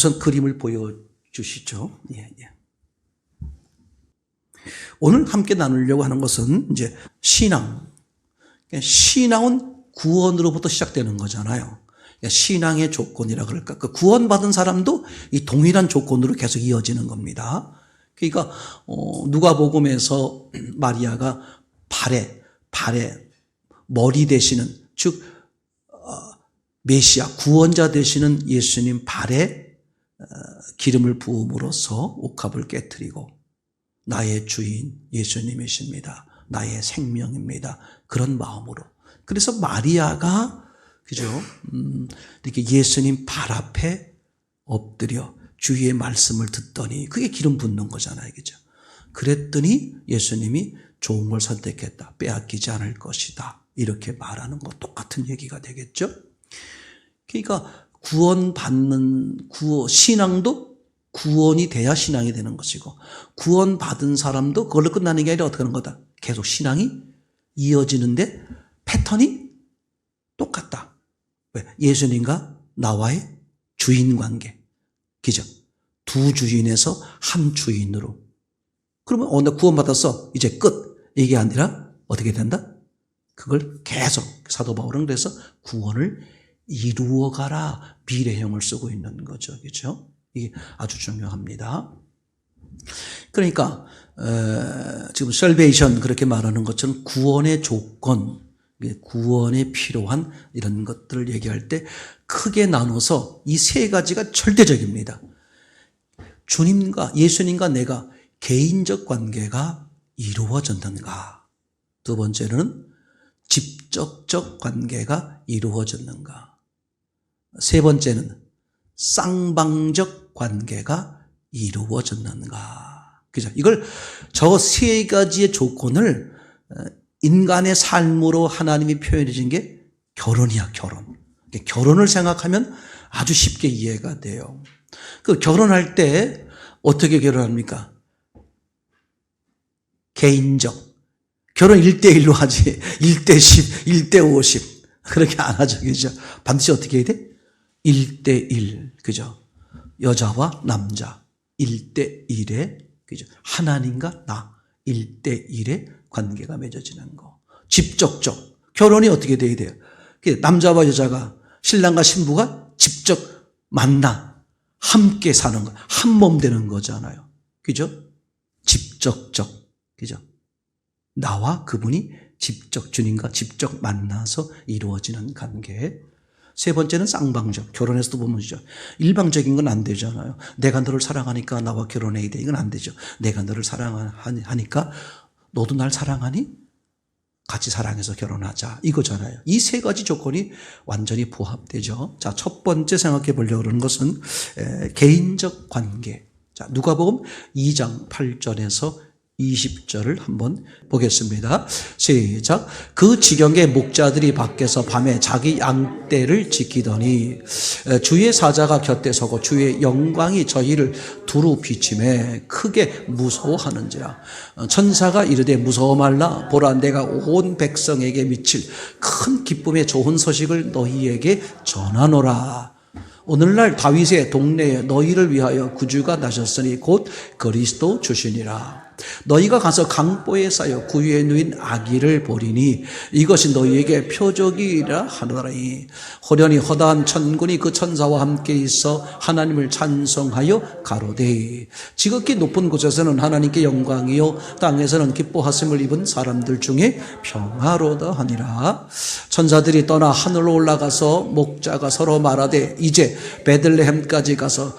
우선 그림을 보여주시죠. 예. 오늘 함께 나누려고 하는 것은 이제 신앙. 신앙은 구원으로부터 시작되는 거잖아요. 신앙의 조건이라 그럴까. 그 구원받은 사람도 이 동일한 조건으로 계속 이어지는 겁니다. 그러니까 누가복음에서 마리아가 발에 머리 되시는, 즉 메시아 구원자 되시는 예수님 발에 기름을 부음으로써 옥합을 깨트리고 나의 주인 예수님이십니다. 나의 생명입니다. 그런 마음으로. 그래서 마리아가 그죠? 이렇게 예수님 발 앞에 엎드려 주의 말씀을 듣더니 그게 기름 붓는 거잖아요. 그죠? 그랬더니 예수님이 좋은 걸 선택했다. 빼앗기지 않을 것이다. 이렇게 말하는 거 똑같은 얘기가 되겠죠? 그러니까 신앙도 구원이 돼야 신앙이 되는 것이고, 구원받은 사람도 그걸로 끝나는 게 아니라 어떻게 하는 거다? 계속 신앙이 이어지는데 패턴이 똑같다. 왜? 예수님과 나와의 주인 관계. 그죠? 두 주인에서 한 주인으로. 그러면 나 구원받았어. 이제 끝. 이게 아니라 어떻게 된다? 그걸 계속 사도 바울은 그래서 구원을 이루어가라 미래형을 쓰고 있는 거죠. 그렇죠? 이게 아주 중요합니다. 그러니까 지금 salvation 그렇게 말하는 것처럼 구원의 조건, 구원에 필요한 이런 것들을 얘기할 때 크게 나눠서 이 세 가지가 절대적입니다. 주님과 예수님과 내가 개인적 관계가 이루어졌는가? 두 번째는 직접적 관계가 이루어졌는가? 세 번째는 쌍방적 관계가 이루어졌는가? 그죠? 저 세 가지의 조건을 인간의 삶으로 하나님이 표현해 준 게 결혼이야, 결혼. 결혼을 생각하면 아주 쉽게 이해가 돼요. 그 결혼할 때 어떻게 결혼합니까? 개인적. 결혼 1대1로 하지. 1대10, 1대50. 그렇게 안 하죠. 그죠? 반드시 어떻게 해야 돼? 1대1. 그죠? 여자와 남자. 1대1에, 그죠? 하나님과 나. 1대1의 관계가 맺어지는 거. 직접적. 결혼이 어떻게 돼야 돼요? 남자와 여자가, 신랑과 신부가 직접 만나. 함께 사는 거. 한 몸 되는 거잖아요. 그죠? 직접적. 그죠? 나와 그분이 주님과 직접 만나서 이루어지는 관계. 세 번째는 쌍방적. 결혼에서도 보면 일방적인 건 안 되잖아요. 내가 너를 사랑하니까 나와 결혼해야 돼. 이건 안 되죠. 내가 너를 사랑하니까 너도 날 사랑하니? 같이 사랑해서 결혼하자. 이거잖아요. 이 세 가지 조건이 완전히 부합되죠. 자, 첫 번째 생각해 보려고 하는 것은 개인적 관계. 자, 누가복음 2장 8절에서 20절을 한번 보겠습니다. 시작. 그 지경에 목자들이 밖에서 밤에 자기 양떼를 지키더니 주의 사자가 곁에 서고 주의 영광이 저희를 두루 비침에 크게 무서워하는지라. 천사가 이르되 무서워 말라. 보라, 내가 온 백성에게 미칠 큰 기쁨의 좋은 소식을 너희에게 전하노라. 오늘날 다윗의 동네에 너희를 위하여 구주가 나셨으니 곧 그리스도 주시니라. 너희가 가서 강보에 쌓여 구유에 누인 아기를 보리니 이것이 너희에게 표적이라 하노라니. 호련히 허다한 천군이 그 천사와 함께 있어 하나님을 찬송하여 가로되 지극히 높은 곳에서는 하나님께 영광이요 땅에서는 기뻐하심을 입은 사람들 중에 평화로다 하니라. 천사들이 떠나 하늘로 올라가서 목자가 서로 말하되 이제 베들레헴까지 가서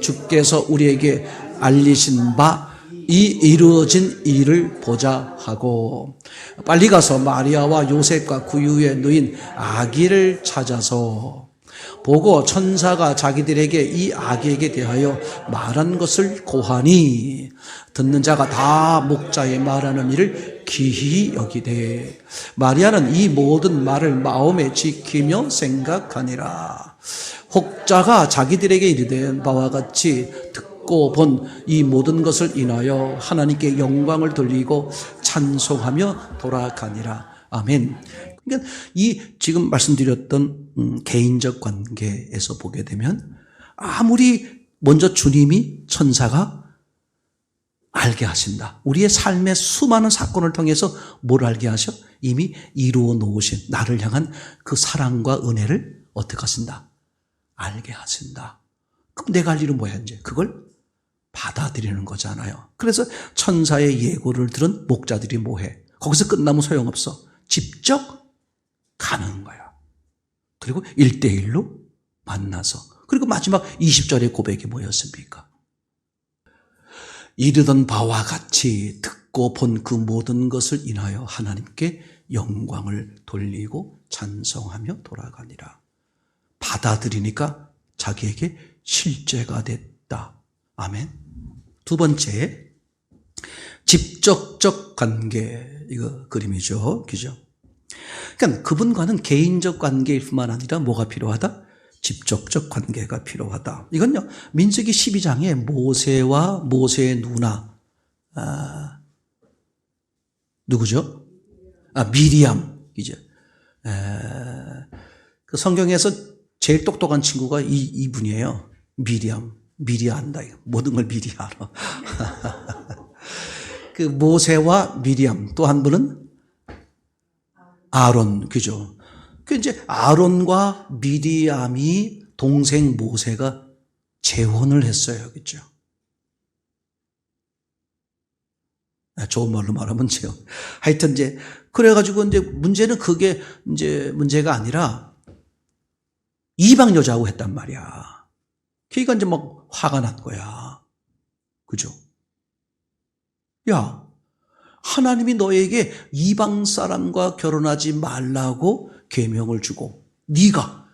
주께서 우리에게 알리신 바 이 이루어진 일을 보자 하고 빨리 가서 마리아와 요셉과 구유에 누인 아기를 찾아서 보고 천사가 자기들에게 이 아기에게 대하여 말한 것을 고하니 듣는 자가 다 목자의 말하는 일을 기히 여기되 마리아는 이 모든 말을 마음에 지키며 생각하니라. 혹자가 자기들에게 이르되 바와 같이 듣고 본 이 모든 것을 인하여 하나님께 영광을 돌리고 찬송하며 돌아가니라. 아멘. 그러니까 이 지금 말씀드렸던 개인적 관계에서 보게 되면 아무리 먼저 주님이 천사가 알게 하신다. 우리의 삶의 수많은 사건을 통해서 뭘 알게 하셔? 이미 이루어 놓으신 나를 향한 그 사랑과 은혜를 어떻게 하신다? 알게 하신다. 그럼 내가 할 일은 뭐야 이제? 그걸 받아들이는 거잖아요. 그래서 천사의 예고를 들은 목자들이 뭐해? 거기서 끝나면 소용없어. 직접 가는 거야. 그리고 1대1로 만나서. 그리고 마지막 20절의 고백이 뭐였습니까? 이르던 바와 같이 듣고 본 그 모든 것을 인하여 하나님께 영광을 돌리고 찬송하며 돌아가니라. 받아들이니까 자기에게 실제가 됐다. 아멘. 두 번째, 직접적 관계. 이거 그림이죠. 그죠? 그러니까 그분과는 개인적 관계일 뿐만 아니라 뭐가 필요하다? 직접적 관계가 필요하다. 이건요, 민수기 12장에 모세와 모세의 누나, 누구죠? 미리암. 이제 그 성경에서 제일 똑똑한 친구가 이분이에요. 미리암. 미리 안다. 모든 걸 미리 알아. 그 모세와 미리암. 또 한 분은 아론. 그죠? 그 이제 아론과 미리암이 동생 모세가 재혼을 했어요. 그죠? 좋은 말로 말하면 재혼. 하여튼 이제 그래가지고 이제 문제는 그게 이제 문제가 아니라 이방 여자하고 했단 말이야. 그러니까 이제 막 화가 난 거야. 그죠? 야, 하나님이 너에게 이방 사람과 결혼하지 말라고 계명을 주고 네가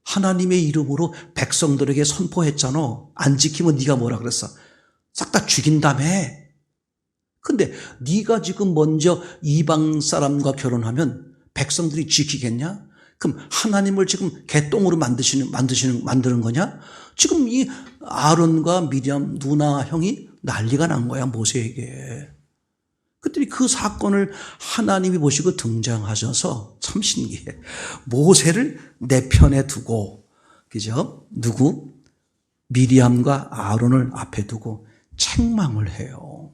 하나님의 이름으로 백성들에게 선포했잖아. 안 지키면 네가 뭐라 그랬어? 싹 다 죽인다며. 근데 네가 지금 먼저 이방 사람과 결혼하면 백성들이 지키겠냐? 그럼 하나님을 지금 개똥으로 만드는 거냐? 지금 이 아론과 미리암 누나 형이 난리가 난 거야, 모세에게. 그랬더니 그 사건을 하나님이 보시고 등장하셔서 참 신기해. 모세를 내 편에 두고, 그죠? 누구? 미리암과 아론을 앞에 두고 책망을 해요.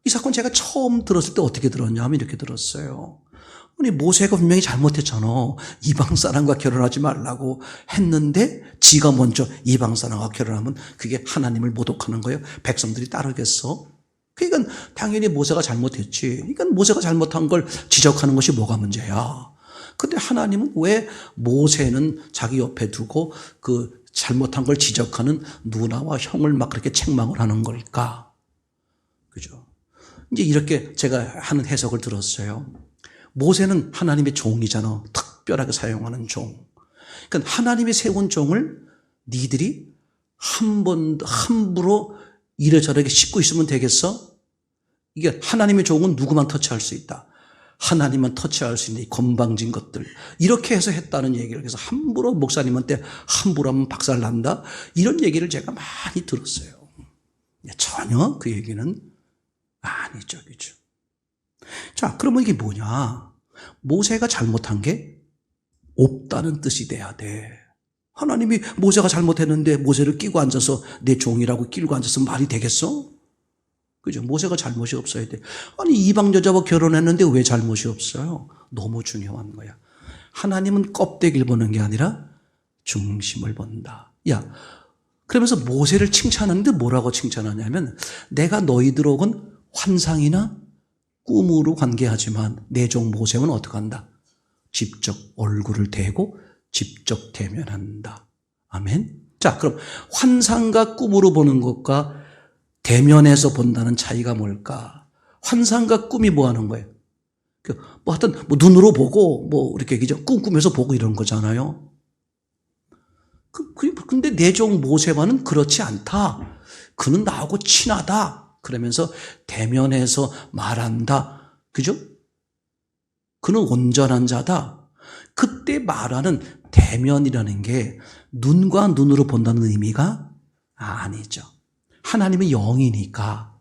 이 사건 제가 처음 들었을 때 어떻게 들었냐 하면 이렇게 들었어요. 아니, 모세가 분명히 잘못했잖아. 이방 사람과 결혼하지 말라고 했는데 지가 먼저 이방 사람과 결혼하면 그게 하나님을 모독하는 거예요. 백성들이 따르겠어? 그러니까 당연히 모세가 잘못했지. 그러니까 모세가 잘못한 걸 지적하는 것이 뭐가 문제야. 근데 하나님은 왜 모세는 자기 옆에 두고 그 잘못한 걸 지적하는 누나와 형을 막 그렇게 책망을 하는 걸까? 그죠? 이제 이렇게 제가 하는 해석을 들었어요. 모세는 하나님의 종이잖아. 특별하게 사용하는 종. 그러니까 하나님이 세운 종을 니들이 함부로 이래저래 씹고 있으면 되겠어? 이게 하나님의 종은 누구만 터치할 수 있다. 하나님만 터치할 수 있는 이 건방진 것들. 이렇게 해서 했다는 얘기를. 그래서 함부로 목사님한테 함부로 하면 박살난다. 이런 얘기를 제가 많이 들었어요. 전혀 그 얘기는 아니죠. 그죠? 자, 그러면 이게 뭐냐? 모세가 잘못한 게 없다는 뜻이 돼야 돼. 하나님이 모세가 잘못했는데 모세를 끼고 앉아서 내 종이라고 끼고 앉아서 말이 되겠어? 그죠? 모세가 잘못이 없어야 돼. 아니, 이방 여자와 결혼했는데 왜 잘못이 없어요? 너무 중요한 거야. 하나님은 껍데기를 보는 게 아니라 중심을 본다. 야, 그러면서 모세를 칭찬하는데 뭐라고 칭찬하냐면 내가 너희들하고는 환상이나 꿈으로 관계하지만 내 종 모세는 어떻게 한다? 직접 얼굴을 대고 직접 대면한다. 아멘. 자, 그럼 환상과 꿈으로 보는 것과 대면에서 본다는 차이가 뭘까? 환상과 꿈이 뭐 하는 거예요? 뭐 하여튼 뭐 눈으로 보고 뭐 이렇게 그죠? 꿈꾸면서 보고 이런 거잖아요. 근데 내 종 모세와는 그렇지 않다. 그는 나하고 친하다. 그러면서 대면해서 말한다. 그죠? 그는 온전한 자다. 그때 말하는 대면이라는 게 눈과 눈으로 본다는 의미가 아니죠. 하나님은 영이니까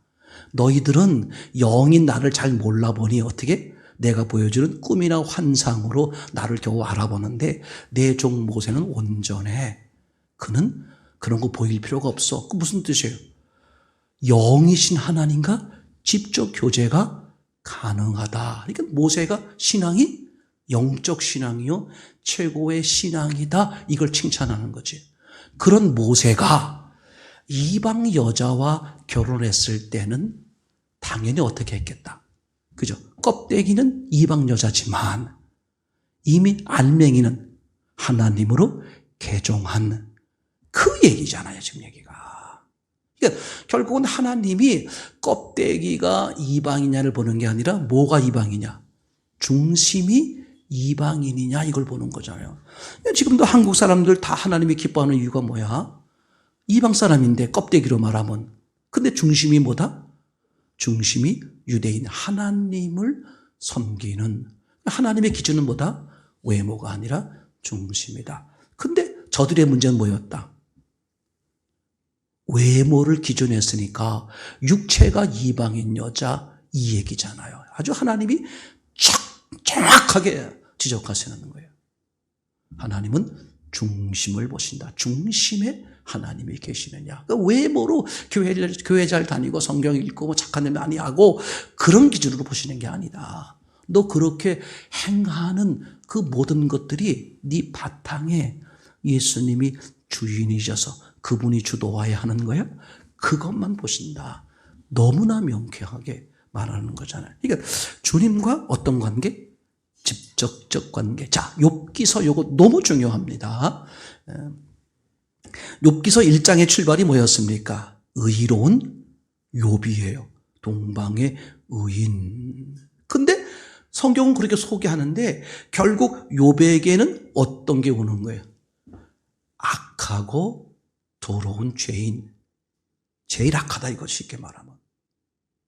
너희들은 영인 나를 잘 몰라보니 어떻게? 내가 보여주는 꿈이나 환상으로 나를 겨우 알아보는데 내 종 모세는 온전해. 그는 그런 거 보일 필요가 없어. 그 무슨 뜻이에요? 영이신 하나님과 직접 교제가 가능하다. 그러니까 모세가 신앙이 영적 신앙이요 최고의 신앙이다. 이걸 칭찬하는 거지. 그런 모세가 이방 여자와 결혼했을 때는 당연히 어떻게 했겠다. 그죠? 껍데기는 이방 여자지만 이미 알맹이는 하나님으로 개종한 그 얘기잖아요, 지금 얘기가. 그러니까 결국은 하나님이 껍데기가 이방이냐를 보는 게 아니라 뭐가 이방이냐? 중심이 이방인이냐 이걸 보는 거잖아요. 지금도 한국 사람들 다 하나님이 기뻐하는 이유가 뭐야? 이방 사람인데 껍데기로 말하면. 근데 중심이 뭐다? 중심이 유대인 하나님을 섬기는 하나님의 기준은 뭐다? 외모가 아니라 중심이다. 근데 저들의 문제는 뭐였다? 외모를 기준했으니까 육체가 이방인 여자 이 얘기잖아요. 아주 하나님이 정확하게 지적하시는 거예요. 하나님은 중심을 보신다. 중심에 하나님이 계시느냐. 그러니까 외모로 교회 잘 다니고 성경 읽고 뭐 착한 일 많이 하고 그런 기준으로 보시는 게 아니다. 너 그렇게 행하는 그 모든 것들이 네 바탕에 예수님이 주인이셔서 그분이 주도하야 하는 거야? 그것만 보신다. 너무나 명쾌하게 말하는 거잖아요. 그러니까 주님과 어떤 관계? 직접적 관계. 자, 욥기서 요거 너무 중요합니다. 욥기서 1장의 출발이 뭐였습니까? 의로운 욥이에요. 동방의 의인. 근데 성경은 그렇게 소개하는데 결국 욥에게는 어떤 게 오는 거예요? 악하고 더러운 죄인. 제일 악하다 이거 쉽게 말하면.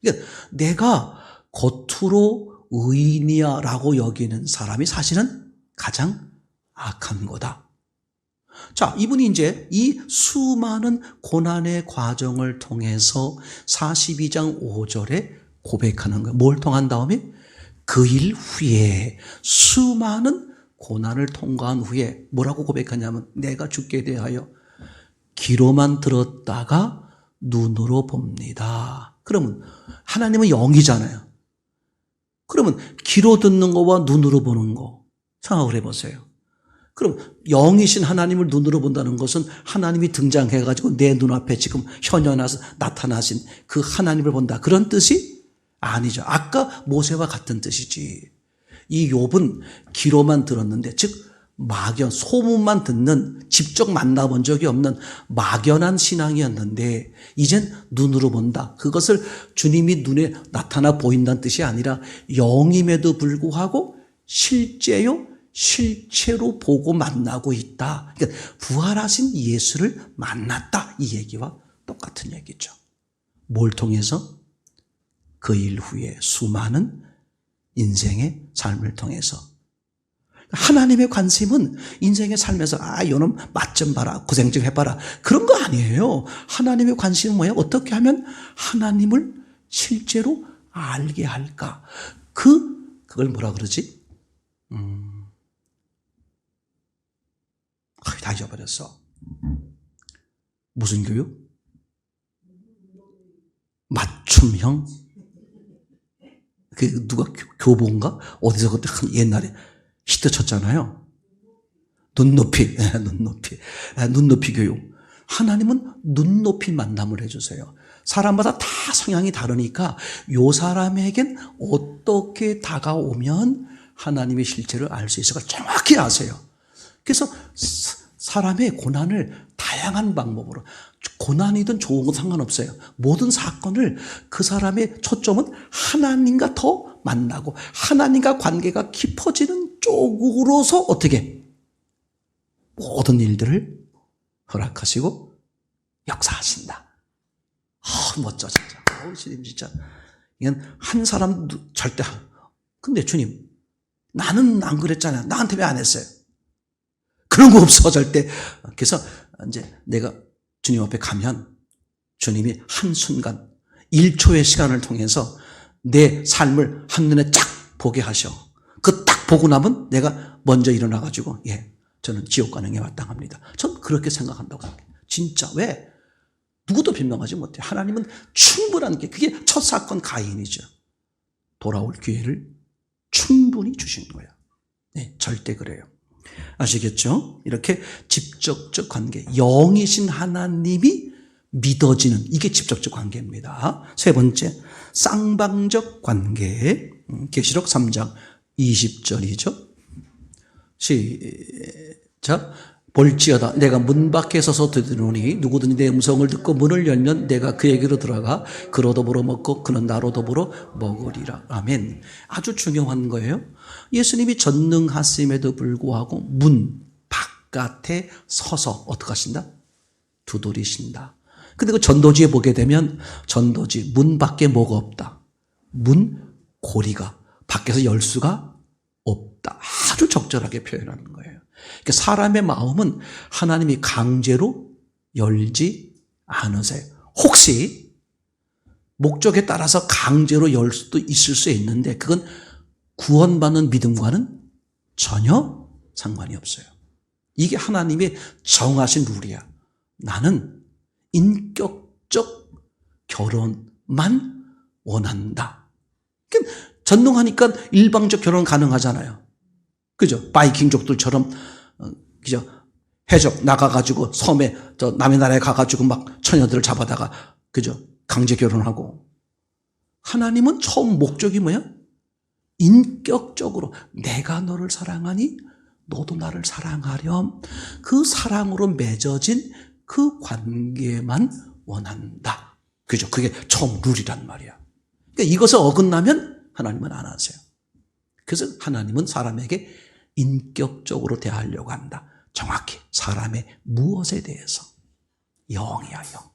그러니까 내가 겉으로 의인이야 라고 여기는 사람이 사실은 가장 악한 거다. 자, 이분이 이제 이 수많은 고난의 과정을 통해서 42장 5절에 고백하는 거예요. 뭘 통한 다음에? 그 일 후에 수많은 고난을 통과한 후에 뭐라고 고백하냐면 내가 죽게 대하여 귀로만 들었다가 눈으로 봅니다. 그러면 하나님은 영이잖아요. 그러면 귀로 듣는 거와 눈으로 보는 거 생각을 해보세요. 그럼 영이신 하나님을 눈으로 본다는 것은 하나님이 등장해가지고 내 눈앞에 지금 현현하서 나타나신 그 하나님을 본다. 그런 뜻이 아니죠. 아까 모세와 같은 뜻이지. 이 욥은 귀로만 들었는데 즉 막연, 소문만 듣는 직접 만나본 적이 없는 막연한 신앙이었는데 이젠 눈으로 본다. 그것을 주님이 눈에 나타나 보인다는 뜻이 아니라 영임에도 불구하고 실제로 보고 만나고 있다. 그러니까 부활하신 예수를 만났다. 이 얘기와 똑같은 얘기죠. 뭘 통해서? 그 일 후에 수많은 인생의 삶을 통해서. 하나님의 관심은 인생의 삶에서 이놈 맛 좀 봐라, 고생 좀 해봐라 그런 거 아니에요. 하나님의 관심은 뭐예요? 어떻게 하면 하나님을 실제로 알게 할까? 그걸 뭐라 그러지? 다 잊어버렸어. 무슨 교육? 맞춤형? 그 누가 교보인가? 어디서 그때 옛날에 히트 쳤잖아요. 눈높이 교육. 하나님은 눈높이 만남을 해주세요. 사람마다 다 성향이 다르니까 요 사람에겐 어떻게 다가오면 하나님의 실체를 알 수 있을까 정확히 아세요. 그래서 사람의 고난을 다양한 방법으로 고난이든 좋은 건 상관없어요. 모든 사건을 그 사람의 초점은 하나님과 더 만나고 하나님과 관계가 깊어지는 쪽으로서 어떻게 모든 일들을 허락하시고 역사하신다. 멋져 진짜. 주님 진짜. 이건 한 사람 절대. 근데 주님 나는 안 그랬잖아요. 나한테 왜 안 했어요? 그런 거 없어 절대. 그래서 이제 내가 주님 앞에 가면 주님이 한순간 1초의 시간을 통해서 내 삶을 한눈에 쫙 보게 하셔. 그 딱 보고 나면 내가 먼저 일어나가지고 저는 지옥 가는 게 마땅합니다. 전 그렇게 생각한다고 생각해요. 진짜. 왜? 누구도 변명하지 못해요. 하나님은 충분한 게, 그게 첫 사건 가인이죠. 돌아올 기회를 충분히 주신 거예요. 네, 절대 그래요. 아시겠죠? 이렇게 직접적 관계, 영이신 하나님이 믿어지는, 이게 직접적 관계입니다. 세 번째, 쌍방적 관계. 계시록 3장 20절이죠. 시작. 볼지어다 내가 문 밖에 서서 들으노니 누구든지 내 음성을 듣고 문을 열면 내가 그에게로 들어가 그로 더불어 먹고 그는 나로 더불어 먹으리라. 아멘. 아주 중요한 거예요. 예수님이 전능하심에도 불구하고 문 바깥에 서서 어떻게 하신다? 두드리신다. 근데 그 전도지에 보게 되면 전도지 문 밖에 뭐가 없다. 문 고리가 밖에서 열 수가 없다. 아주 적절하게 표현하는 거예요. 그러니까 사람의 마음은 하나님이 강제로 열지 않으세요. 혹시 목적에 따라서 강제로 열 수도 있을 수 있는데 그건 구원받는 믿음과는 전혀 상관이 없어요. 이게 하나님의 정하신 룰이야. 나는 인격적 결혼만 원한다. 그러니까 전능하니까 일방적 결혼 가능하잖아요. 그죠? 바이킹족들처럼, 그죠? 해적 나가가지고 섬에, 남의 나라에 가가지고 막 처녀들을 잡아다가, 그죠? 강제 결혼하고. 하나님은 처음 목적이 뭐야? 인격적으로 내가 너를 사랑하니 너도 나를 사랑하렴. 그 사랑으로 맺어진 그 관계만 원한다. 그죠? 그게 처음 룰이란 말이야. 그러니까 이것을 어긋나면 하나님은 안 하세요. 그래서 하나님은 사람에게 인격적으로 대하려고 한다. 정확히 사람의 무엇에 대해서. 영이야, 영.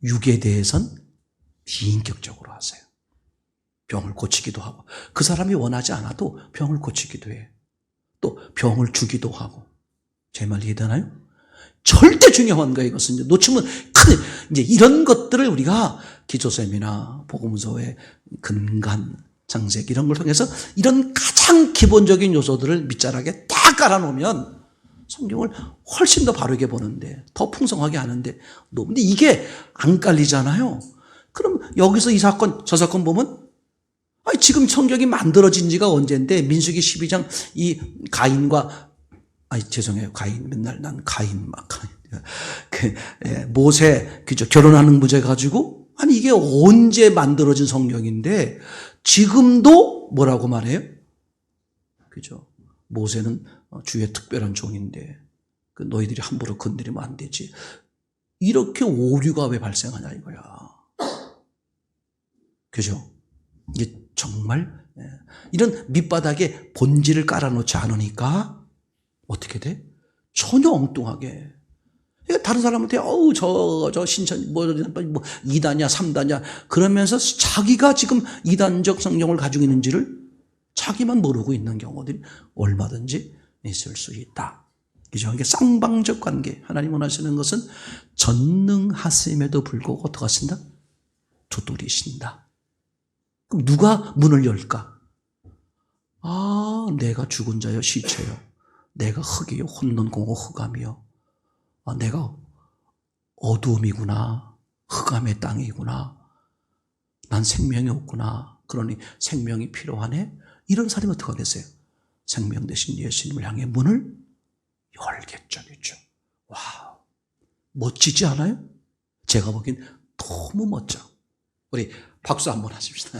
육에 대해선 비인격적으로 하세요. 병을 고치기도 하고 그 사람이 원하지 않아도 병을 고치기도 해. 또 병을 주기도 하고. 제 말 이해되나요? 절대 중요한 거예요. 이것은 이제 놓치면 큰일. 이제 이런 것들을 우리가 기초쌤이나 복음서의 근간, 장색 이런 걸 통해서 이런 가장 기본적인 요소들을 밑자락에 딱 깔아놓으면 성경을 훨씬 더 바르게 보는데 더 풍성하게 하는데 근데 이게 안 깔리잖아요. 그럼 여기서 이 사건 저 사건 보면 지금 성경이 만들어진 지가 언젠데 민수기 12장 이 가인과 죄송해요. 가인 맨날 난 가인 막 모세 그죠 결혼하는 문제 가지고 이게 언제 만들어진 성경인데 지금도 뭐라고 말해요? 그죠? 모세는 주의 특별한 종인데 너희들이 함부로 건드리면 안 되지. 이렇게 오류가 왜 발생하냐 이거야. 그죠? 이게 정말 이런 밑바닥에 본질을 깔아놓지 않으니까 어떻게 돼? 전혀 엉뚱하게. 다른 사람한테 저 신천 뭐 2단이야 3단이야 그러면서 자기가 지금 이단적 성경을 가지고 있는지를 자기만 모르고 있는 경우들이 얼마든지 있을 수 있다. 그죠? 이게 쌍방적 관계. 하나님 원하시는 것은 전능하심에도 불구하고 어떻게 하신다? 두드리신다. 그럼 누가 문을 열까? 내가 죽은 자여 시체여. 내가 흙이요 혼돈 공허 흑암이요. 내가 어두움이구나. 흑암의 땅이구나. 난 생명이 없구나. 그러니 생명이 필요하네. 이런 사람이 어떻게 하겠어요? 생명 대신 예수님을 향해 문을 열겠죠. 그렇죠? 와우. 멋지지 않아요? 제가 보기엔 너무 멋져. 우리 박수 한번 하십시다.